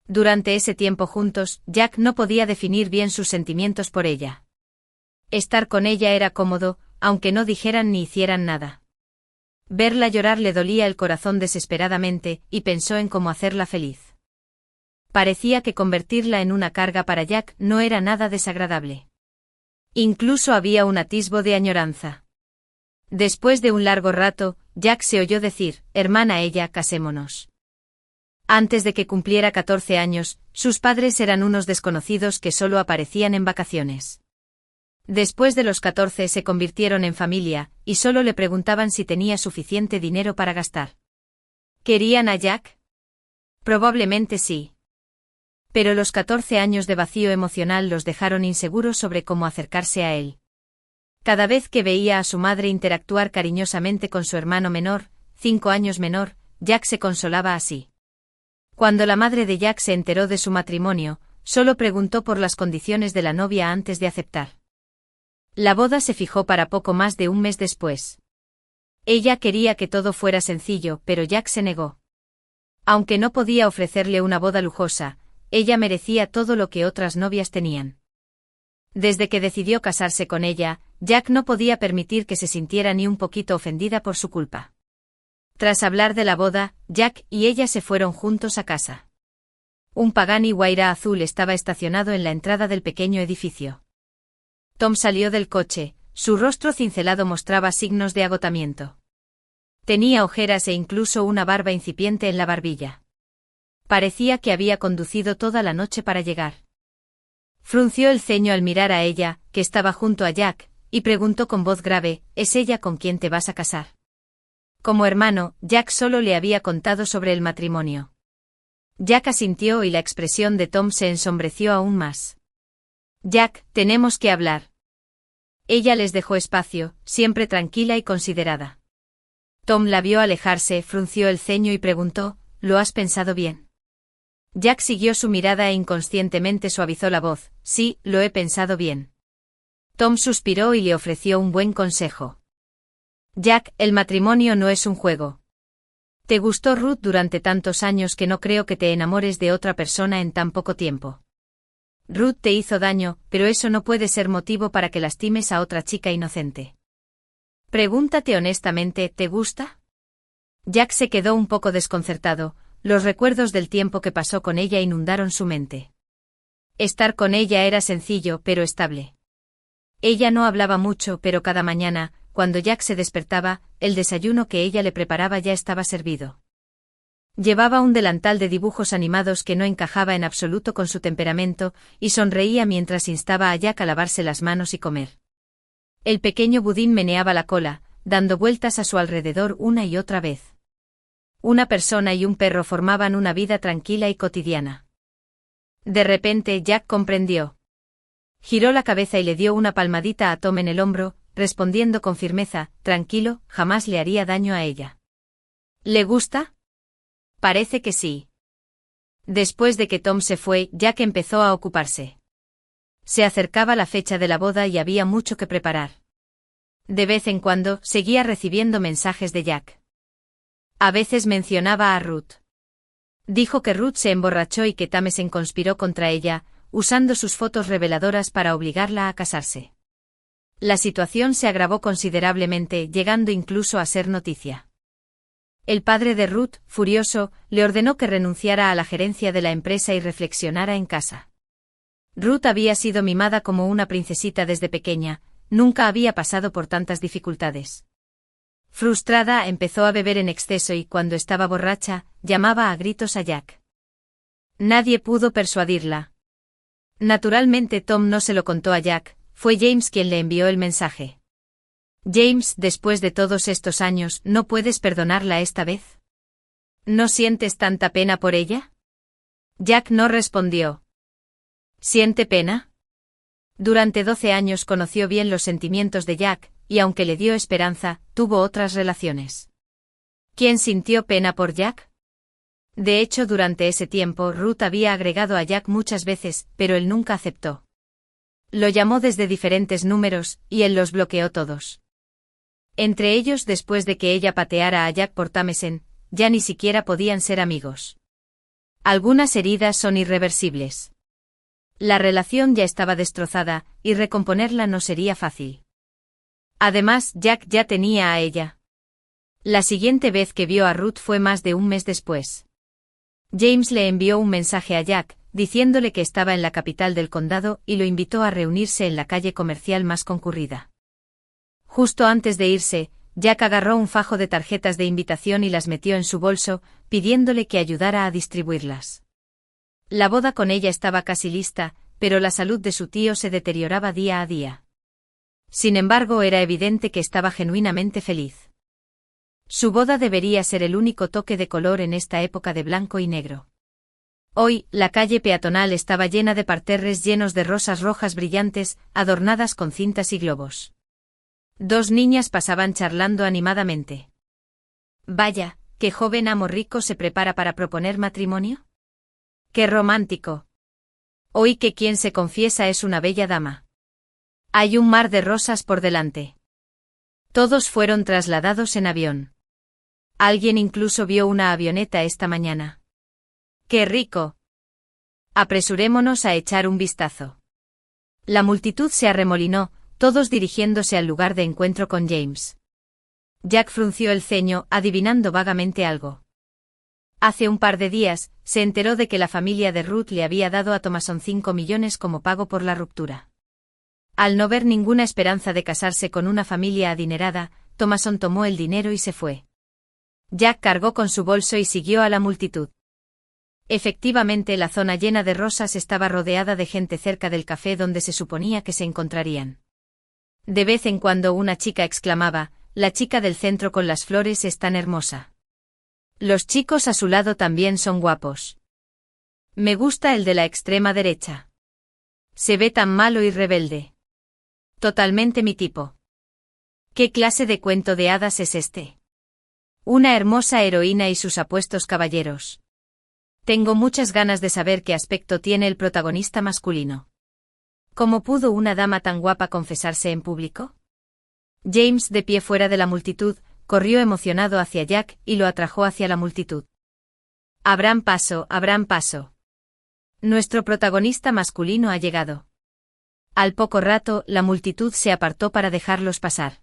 Durante ese tiempo juntos, Jack no podía definir bien sus sentimientos por ella. Estar con ella era cómodo, aunque no dijeran ni hicieran nada. Verla llorar le dolía el corazón desesperadamente, y pensó en cómo hacerla feliz. Parecía que convertirla en una carga para Jack no era nada desagradable. Incluso había un atisbo de añoranza. Después de un largo rato, Jack se oyó decir, hermana ella, casémonos. Antes de que cumpliera 14 años, sus padres eran unos desconocidos que solo aparecían en vacaciones. Después de los 14 se convirtieron en familia, y solo le preguntaban si tenía suficiente dinero para gastar. ¿Querían a Jack? Probablemente sí. Pero los 14 años de vacío emocional los dejaron inseguros sobre cómo acercarse a él. Cada vez que veía a su madre interactuar cariñosamente con su hermano menor, 5 años menor, Jack se consolaba así. Cuando la madre de Jack se enteró de su matrimonio, solo preguntó por las condiciones de la novia antes de aceptar. La boda se fijó para poco más de un mes después. Ella quería que todo fuera sencillo, pero Jack se negó. Aunque no podía ofrecerle una boda lujosa, ella merecía todo lo que otras novias tenían. Desde que decidió casarse con ella, Jack no podía permitir que se sintiera ni un poquito ofendida por su culpa. Tras hablar de la boda, Jack y ella se fueron juntos a casa. Un Pagani Huayra azul estaba estacionado en la entrada del pequeño edificio. Tom salió del coche, su rostro cincelado mostraba signos de agotamiento. Tenía ojeras e incluso una barba incipiente en la barbilla. Parecía que había conducido toda la noche para llegar. Frunció el ceño al mirar a ella, que estaba junto a Jack, y preguntó con voz grave, ¿es ella con quien te vas a casar? Como hermano, Jack solo le había contado sobre el matrimonio. Jack asintió y la expresión de Tom se ensombreció aún más. Jack, tenemos que hablar. Ella les dejó espacio, siempre tranquila y considerada. Tom la vio alejarse, frunció el ceño y preguntó, ¿lo has pensado bien? Jack siguió su mirada e inconscientemente suavizó la voz, sí, lo he pensado bien. Tom suspiró y le ofreció un buen consejo. Jack, el matrimonio no es un juego. Te gustó Ruth durante tantos años que no creo que te enamores de otra persona en tan poco tiempo. Ruth te hizo daño, pero eso no puede ser motivo para que lastimes a otra chica inocente. Pregúntate honestamente, ¿te gusta? Jack se quedó un poco desconcertado, los recuerdos del tiempo que pasó con ella inundaron su mente. Estar con ella era sencillo pero estable. Ella no hablaba mucho, pero cada mañana, cuando Jack se despertaba, el desayuno que ella le preparaba ya estaba servido. Llevaba un delantal de dibujos animados que no encajaba en absoluto con su temperamento, y sonreía mientras instaba a Jack a lavarse las manos y comer. El pequeño budín meneaba la cola, dando vueltas a su alrededor una y otra vez. Una persona y un perro formaban una vida tranquila y cotidiana. De repente Jack comprendió. Giró la cabeza y le dio una palmadita a Tom en el hombro, respondiendo con firmeza, tranquilo, jamás le haría daño a ella. ¿Le gusta? Parece que sí. Después de que Tom se fue, Jack empezó a ocuparse. Se acercaba la fecha de la boda y había mucho que preparar. De vez en cuando, seguía recibiendo mensajes de Jack. A veces mencionaba a Ruth. Dijo que Ruth se emborrachó y que Tamesen conspiró contra ella, usando sus fotos reveladoras para obligarla a casarse. La situación se agravó considerablemente, llegando incluso a ser noticia. El padre de Ruth, furioso, le ordenó que renunciara a la gerencia de la empresa y reflexionara en casa. Ruth había sido mimada como una princesita desde pequeña, nunca había pasado por tantas dificultades. Frustrada, empezó a beber en exceso y cuando estaba borracha, llamaba a gritos a Jack. Nadie pudo persuadirla. Naturalmente Tom no se lo contó a Jack, fue James quien le envió el mensaje. James, después de todos estos años, ¿no puedes perdonarla esta vez? ¿No sientes tanta pena por ella? Jack no respondió. ¿Siente pena? Durante 12 años conoció bien los sentimientos de Jack, y aunque le dio esperanza, tuvo otras relaciones. ¿Quién sintió pena por Jack? De hecho, durante ese tiempo Ruth había agregado a Jack muchas veces, pero él nunca aceptó. Lo llamó desde diferentes números, y él los bloqueó todos. Entre ellos, después de que ella pateara a Jack por Tamesen, ya ni siquiera podían ser amigos. Algunas heridas son irreversibles. La relación ya estaba destrozada, y recomponerla no sería fácil. Además, Jack ya tenía a ella. La siguiente vez que vio a Ruth fue más de un mes después. James le envió un mensaje a Jack, diciéndole que estaba en la capital del condado y lo invitó a reunirse en la calle comercial más concurrida. Justo antes de irse, Jack agarró un fajo de tarjetas de invitación y las metió en su bolso, pidiéndole que ayudara a distribuirlas. La boda con ella estaba casi lista, pero la salud de su tío se deterioraba día a día. Sin embargo, era evidente que estaba genuinamente feliz. Su boda debería ser el único toque de color en esta época de blanco y negro. Hoy, la calle peatonal estaba llena de parterres llenos de rosas rojas brillantes, adornadas con cintas y globos. Dos niñas pasaban charlando animadamente. Vaya, ¿qué joven amo rico se prepara para proponer matrimonio? ¡Qué romántico! Oí que quien se confiesa es una bella dama. Hay un mar de rosas por delante. Todos fueron trasladados en avión. Alguien incluso vio una avioneta esta mañana. ¡Qué rico! Apresurémonos a echar un vistazo. La multitud se arremolinó, todos dirigiéndose al lugar de encuentro con James. Jack frunció el ceño, adivinando vagamente algo. Hace un par de días, se enteró de que la familia de Ruth le había dado a Thomason 5 millones como pago por la ruptura. Al no ver ninguna esperanza de casarse con una familia adinerada, Thomason tomó el dinero y se fue. Jack cargó con su bolso y siguió a la multitud. Efectivamente, la zona llena de rosas estaba rodeada de gente cerca del café donde se suponía que se encontrarían. De vez en cuando una chica exclamaba, «La chica del centro con las flores es tan hermosa. Los chicos a su lado también son guapos. Me gusta el de la extrema derecha. Se ve tan malo y rebelde. Totalmente mi tipo. ¿Qué clase de cuento de hadas es este? Una hermosa heroína y sus apuestos caballeros. Tengo muchas ganas de saber qué aspecto tiene el protagonista masculino. ¿Cómo pudo una dama tan guapa confesarse en público?» James, de pie fuera de la multitud, corrió emocionado hacia Jack y lo atrajo hacia la multitud. Abran paso, abran paso. Nuestro protagonista masculino ha llegado. Al poco rato, la multitud se apartó para dejarlos pasar.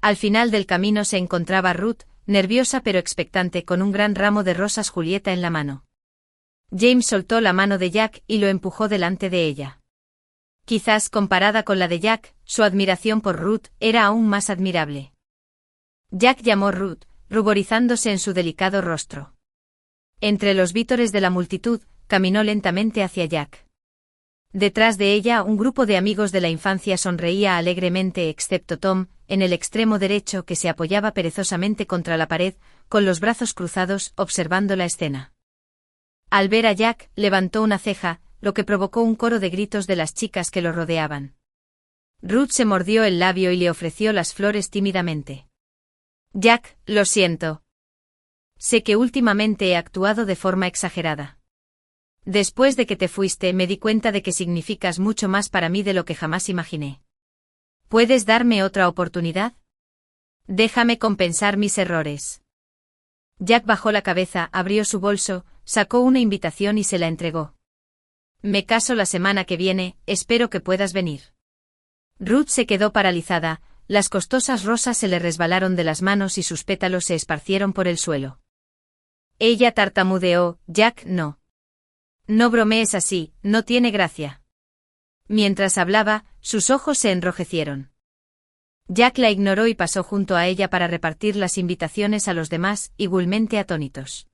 Al final del camino se encontraba Ruth, nerviosa pero expectante con un gran ramo de rosas Julieta en la mano. James soltó la mano de Jack y lo empujó delante de ella. Quizás comparada con la de Jack, su admiración por Ruth era aún más admirable. Jack llamó Ruth, ruborizándose en su delicado rostro. Entre los vítores de la multitud, caminó lentamente hacia Jack. Detrás de ella un grupo de amigos de la infancia sonreía alegremente excepto Tom, en el extremo derecho que se apoyaba perezosamente contra la pared, con los brazos cruzados, observando la escena. Al ver a Jack, levantó una ceja, lo que provocó un coro de gritos de las chicas que lo rodeaban. Ruth se mordió el labio y le ofreció las flores tímidamente. Jack, lo siento. Sé que últimamente he actuado de forma exagerada. Después de que te fuiste me di cuenta de que significas mucho más para mí de lo que jamás imaginé. ¿Puedes darme otra oportunidad? Déjame compensar mis errores. Jack bajó la cabeza, abrió su bolso, sacó una invitación y se la entregó. Me caso la semana que viene, espero que puedas venir. Ruth se quedó paralizada, las costosas rosas se le resbalaron de las manos y sus pétalos se esparcieron por el suelo. Ella tartamudeó, Jack, no. No bromees así, no tiene gracia. Mientras hablaba, sus ojos se enrojecieron. Jack la ignoró y pasó junto a ella para repartir las invitaciones a los demás, igualmente atónitos.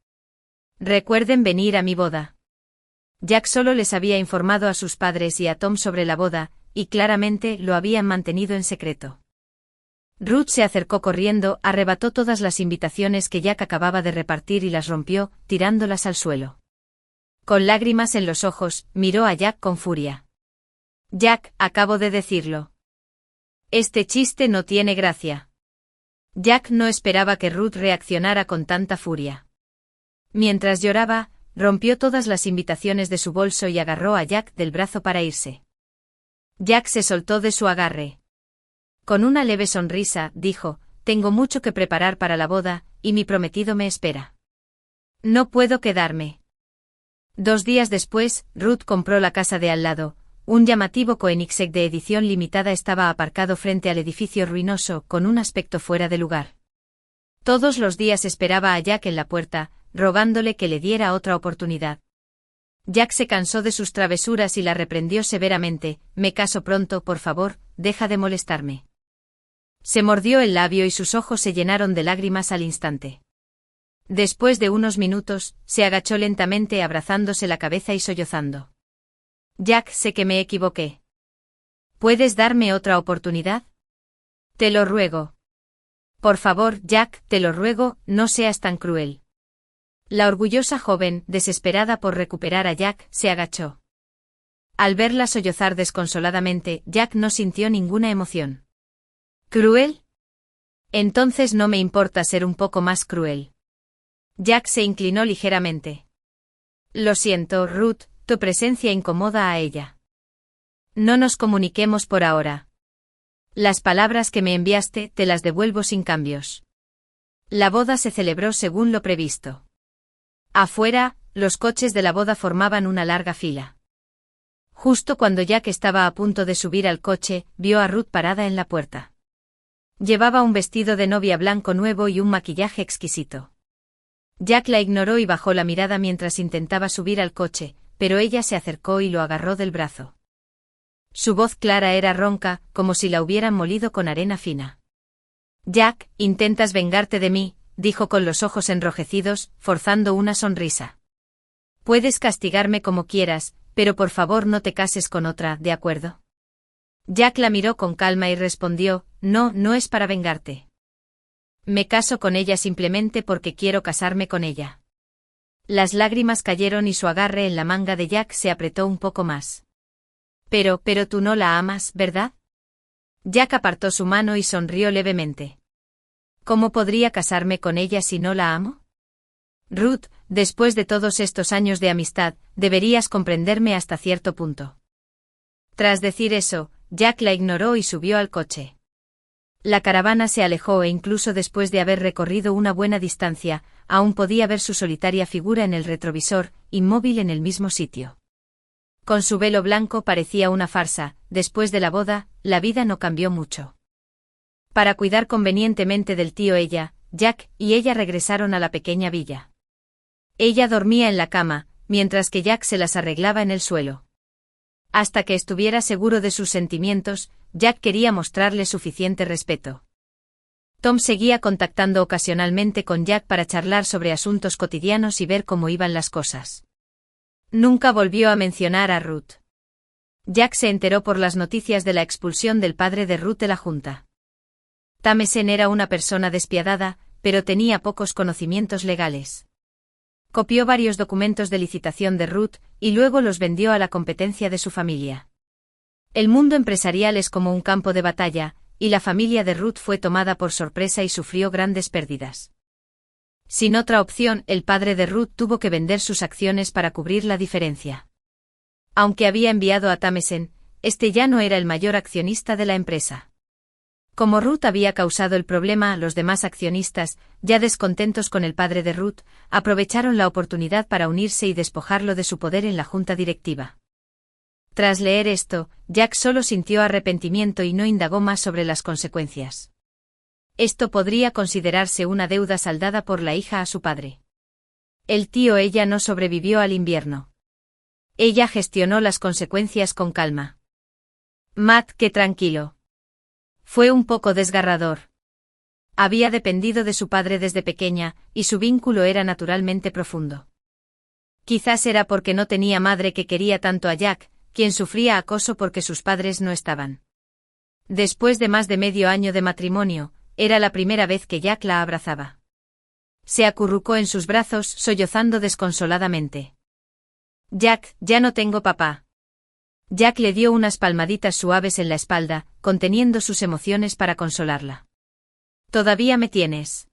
Recuerden venir a mi boda. Jack solo les había informado a sus padres y a Tom sobre la boda, y claramente lo habían mantenido en secreto. Ruth se acercó corriendo, arrebató todas las invitaciones que Jack acababa de repartir y las rompió, tirándolas al suelo. Con lágrimas en los ojos, miró a Jack con furia. Jack, acabo de decirlo. Este chiste no tiene gracia. Jack no esperaba que Ruth reaccionara con tanta furia. Mientras lloraba, rompió todas las invitaciones de su bolso y agarró a Jack del brazo para irse. Jack se soltó de su agarre. Con una leve sonrisa, dijo, tengo mucho que preparar para la boda, y mi prometido me espera. No puedo quedarme. 2 días después, Ruth compró la casa de al lado. Un llamativo Koenigsegg de edición limitada estaba aparcado frente al edificio ruinoso, con un aspecto fuera de lugar. Todos los días esperaba a Jack en la puerta, rogándole que le diera otra oportunidad. Jack se cansó de sus travesuras y la reprendió severamente, me caso pronto, por favor, deja de molestarme. Se mordió el labio y sus ojos se llenaron de lágrimas al instante. Después de unos minutos, se agachó lentamente abrazándose la cabeza y sollozando. Jack, sé que me equivoqué. ¿Puedes darme otra oportunidad? Te lo ruego. Por favor, Jack, te lo ruego, no seas tan cruel. La orgullosa joven, desesperada por recuperar a Jack, se agachó. Al verla sollozar desconsoladamente, Jack no sintió ninguna emoción. ¿Cruel? Entonces no me importa ser un poco más cruel. Jack se inclinó ligeramente. Lo siento, Ruth, tu presencia incomoda a ella. No nos comuniquemos por ahora. Las palabras que me enviaste te las devuelvo sin cambios. La boda se celebró según lo previsto. Afuera, los coches de la boda formaban una larga fila. Justo cuando Jack estaba a punto de subir al coche, vio a Ruth parada en la puerta. Llevaba un vestido de novia blanco nuevo y un maquillaje exquisito. Jack la ignoró y bajó la mirada mientras intentaba subir al coche, pero ella se acercó y lo agarró del brazo. Su voz clara era ronca, como si la hubieran molido con arena fina. Jack, intentas vengarte de mí, dijo con los ojos enrojecidos, forzando una sonrisa. Puedes castigarme como quieras, pero por favor no te cases con otra, ¿de acuerdo? Jack la miró con calma y respondió, no, no es para vengarte. Me caso con ella simplemente porque quiero casarme con ella. Las lágrimas cayeron y su agarre en la manga de Jack se apretó un poco más. Pero tú no la amas, ¿verdad? Jack apartó su mano y sonrió levemente. ¿Cómo podría casarme con ella si no la amo? Ruth, después de todos estos años de amistad, deberías comprenderme hasta cierto punto. Tras decir eso, Jack la ignoró y subió al coche. La caravana se alejó e incluso después de haber recorrido una buena distancia, aún podía ver su solitaria figura en el retrovisor, inmóvil en el mismo sitio. Con su velo blanco parecía una farsa, después de la boda, la vida no cambió mucho. Para cuidar convenientemente del tío Jack y ella regresaron a la pequeña villa. Ella dormía en la cama, mientras que Jack se las arreglaba en el suelo. Hasta que estuviera seguro de sus sentimientos, Jack quería mostrarle suficiente respeto. Tom seguía contactando ocasionalmente con Jack para charlar sobre asuntos cotidianos y ver cómo iban las cosas. Nunca volvió a mencionar a Ruth. Jack se enteró por las noticias de la expulsión del padre de Ruth de la Junta. Tamesen era una persona despiadada, pero tenía pocos conocimientos legales. Copió varios documentos de licitación de Ruth, y luego los vendió a la competencia de su familia. El mundo empresarial es como un campo de batalla, y la familia de Ruth fue tomada por sorpresa y sufrió grandes pérdidas. Sin otra opción, el padre de Ruth tuvo que vender sus acciones para cubrir la diferencia. Aunque había enviado a Tamesen, este ya no era el mayor accionista de la empresa. Como Ruth había causado el problema, los demás accionistas, ya descontentos con el padre de Ruth, aprovecharon la oportunidad para unirse y despojarlo de su poder en la junta directiva. Tras leer esto, Jack solo sintió arrepentimiento y no indagó más sobre las consecuencias. Esto podría considerarse una deuda saldada por la hija a su padre. El tío ella no sobrevivió al invierno. Ella gestionó las consecuencias con calma. Matt, qué tranquilo. Fue un poco desgarrador. Había dependido de su padre desde pequeña, y su vínculo era naturalmente profundo. Quizás era porque no tenía madre que quería tanto a Jack, quien sufría acoso porque sus padres no estaban. Después de más de medio año de matrimonio, era la primera vez que Jack la abrazaba. Se acurrucó en sus brazos, sollozando desconsoladamente. Jack, ya no tengo papá. Jack le dio unas palmaditas suaves en la espalda, conteniendo sus emociones para consolarla. Todavía me tienes.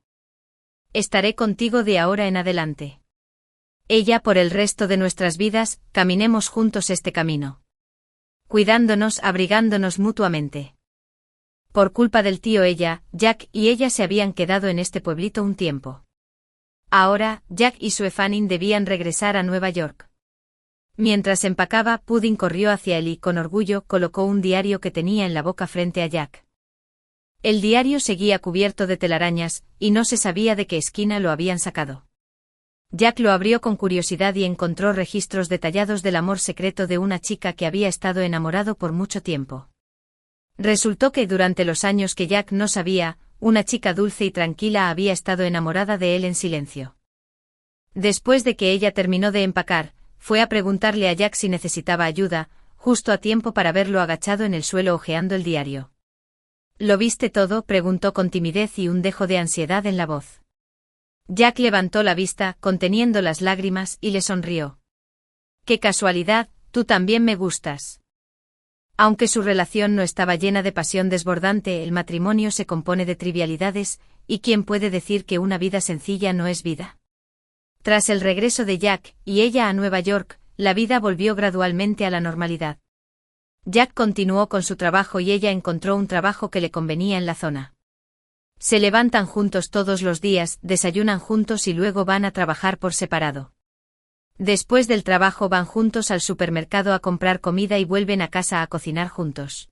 Estaré contigo de ahora en adelante. Ella por el resto de nuestras vidas, caminemos juntos este camino. Cuidándonos, abrigándonos mutuamente. Por culpa del tío ella, Jack y ella se habían quedado en este pueblito un tiempo. Ahora, Jack y Sue Fanning debían regresar a Nueva York. Mientras empacaba, Pudding corrió hacia él y, con orgullo, colocó un diario que tenía en la boca frente a Jack. El diario seguía cubierto de telarañas, y no se sabía de qué esquina lo habían sacado. Jack lo abrió con curiosidad y encontró registros detallados del amor secreto de una chica que había estado enamorado por mucho tiempo. Resultó que durante los años que Jack no sabía, una chica dulce y tranquila había estado enamorada de él en silencio. Después de que ella terminó de empacar, fue a preguntarle a Jack si necesitaba ayuda, justo a tiempo para verlo agachado en el suelo hojeando el diario. ¿Lo viste todo?, preguntó con timidez y un dejo de ansiedad en la voz. Jack levantó la vista, conteniendo las lágrimas, y le sonrió. ¡Qué casualidad, tú también me gustas! Aunque su relación no estaba llena de pasión desbordante, el matrimonio se compone de trivialidades, y ¿quién puede decir que una vida sencilla no es vida? Tras el regreso de Jack y ella a Nueva York, la vida volvió gradualmente a la normalidad. Jack continuó con su trabajo y ella encontró un trabajo que le convenía en la zona. Se levantan juntos todos los días, desayunan juntos y luego van a trabajar por separado. Después del trabajo van juntos al supermercado a comprar comida y vuelven a casa a cocinar juntos.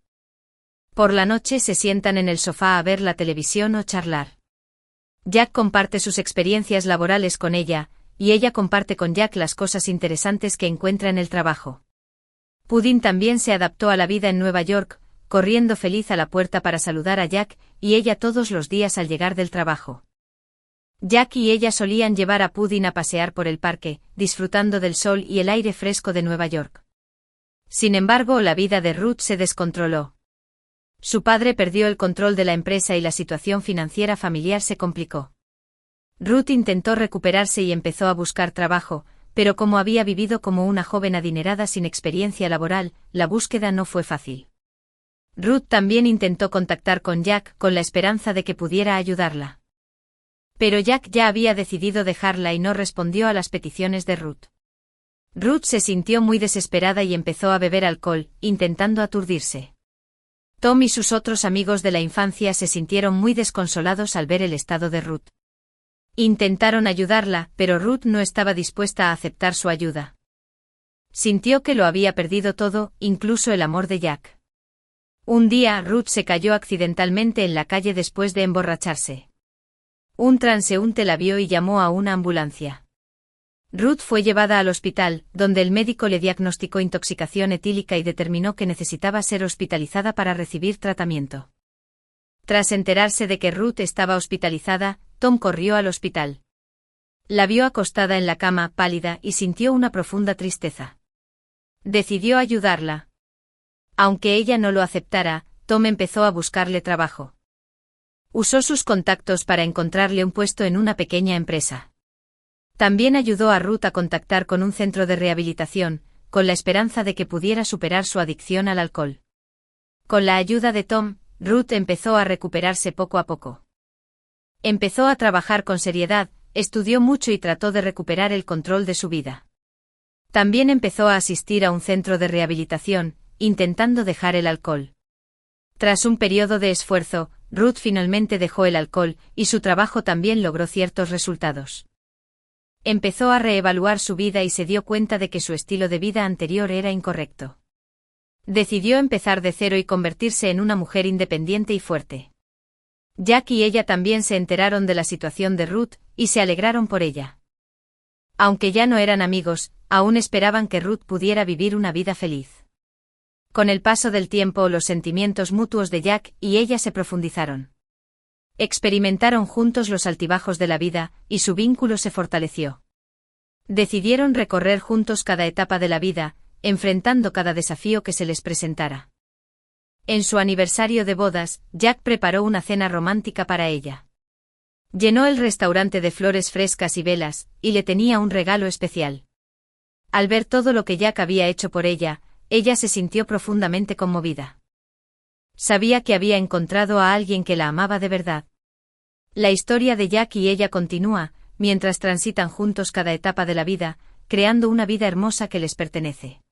Por la noche se sientan en el sofá a ver la televisión o charlar. Jack comparte sus experiencias laborales con ella, y ella comparte con Jack las cosas interesantes que encuentra en el trabajo. Pudding también se adaptó a la vida en Nueva York, corriendo feliz a la puerta para saludar a Jack y ella todos los días al llegar del trabajo. Jack y ella solían llevar a Pudding a pasear por el parque, disfrutando del sol y el aire fresco de Nueva York. Sin embargo, la vida de Ruth se descontroló. Su padre perdió el control de la empresa y la situación financiera familiar se complicó. Ruth intentó recuperarse y empezó a buscar trabajo, pero como había vivido como una joven adinerada sin experiencia laboral, la búsqueda no fue fácil. Ruth también intentó contactar con Jack con la esperanza de que pudiera ayudarla. Pero Jack ya había decidido dejarla y no respondió a las peticiones de Ruth. Ruth se sintió muy desesperada y empezó a beber alcohol, intentando aturdirse. Tom y sus otros amigos de la infancia se sintieron muy desconsolados al ver el estado de Ruth. Intentaron ayudarla, pero Ruth no estaba dispuesta a aceptar su ayuda. Sintió que lo había perdido todo, incluso el amor de Jack. Un día Ruth se cayó accidentalmente en la calle después de emborracharse. Un transeúnte la vio y llamó a una ambulancia. Ruth fue llevada al hospital, donde el médico le diagnosticó intoxicación etílica y determinó que necesitaba ser hospitalizada para recibir tratamiento. Tras enterarse de que Ruth estaba hospitalizada, Tom corrió al hospital. La vio acostada en la cama, pálida, y sintió una profunda tristeza. Decidió ayudarla. Aunque ella no lo aceptara, Tom empezó a buscarle trabajo. Usó sus contactos para encontrarle un puesto en una pequeña empresa. También ayudó a Ruth a contactar con un centro de rehabilitación, con la esperanza de que pudiera superar su adicción al alcohol. Con la ayuda de Tom, Ruth empezó a recuperarse poco a poco. Empezó a trabajar con seriedad, estudió mucho y trató de recuperar el control de su vida. También empezó a asistir a un centro de rehabilitación, intentando dejar el alcohol. Tras un periodo de esfuerzo, Ruth finalmente dejó el alcohol, y su trabajo también logró ciertos resultados. Empezó a reevaluar su vida y se dio cuenta de que su estilo de vida anterior era incorrecto. Decidió empezar de cero y convertirse en una mujer independiente y fuerte. Jack y ella también se enteraron de la situación de Ruth, y se alegraron por ella. Aunque ya no eran amigos, aún esperaban que Ruth pudiera vivir una vida feliz. Con el paso del tiempo, los sentimientos mutuos de Jack y ella se profundizaron. Experimentaron juntos los altibajos de la vida, y su vínculo se fortaleció. Decidieron recorrer juntos cada etapa de la vida, enfrentando cada desafío que se les presentara. En su aniversario de bodas, Jack preparó una cena romántica para ella. Llenó el restaurante de flores frescas y velas, y le tenía un regalo especial. Al ver todo lo que Jack había hecho por ella se sintió profundamente conmovida. Sabía que había encontrado a alguien que la amaba de verdad. La historia de Jack y ella continúa, mientras transitan juntos cada etapa de la vida, creando una vida hermosa que les pertenece.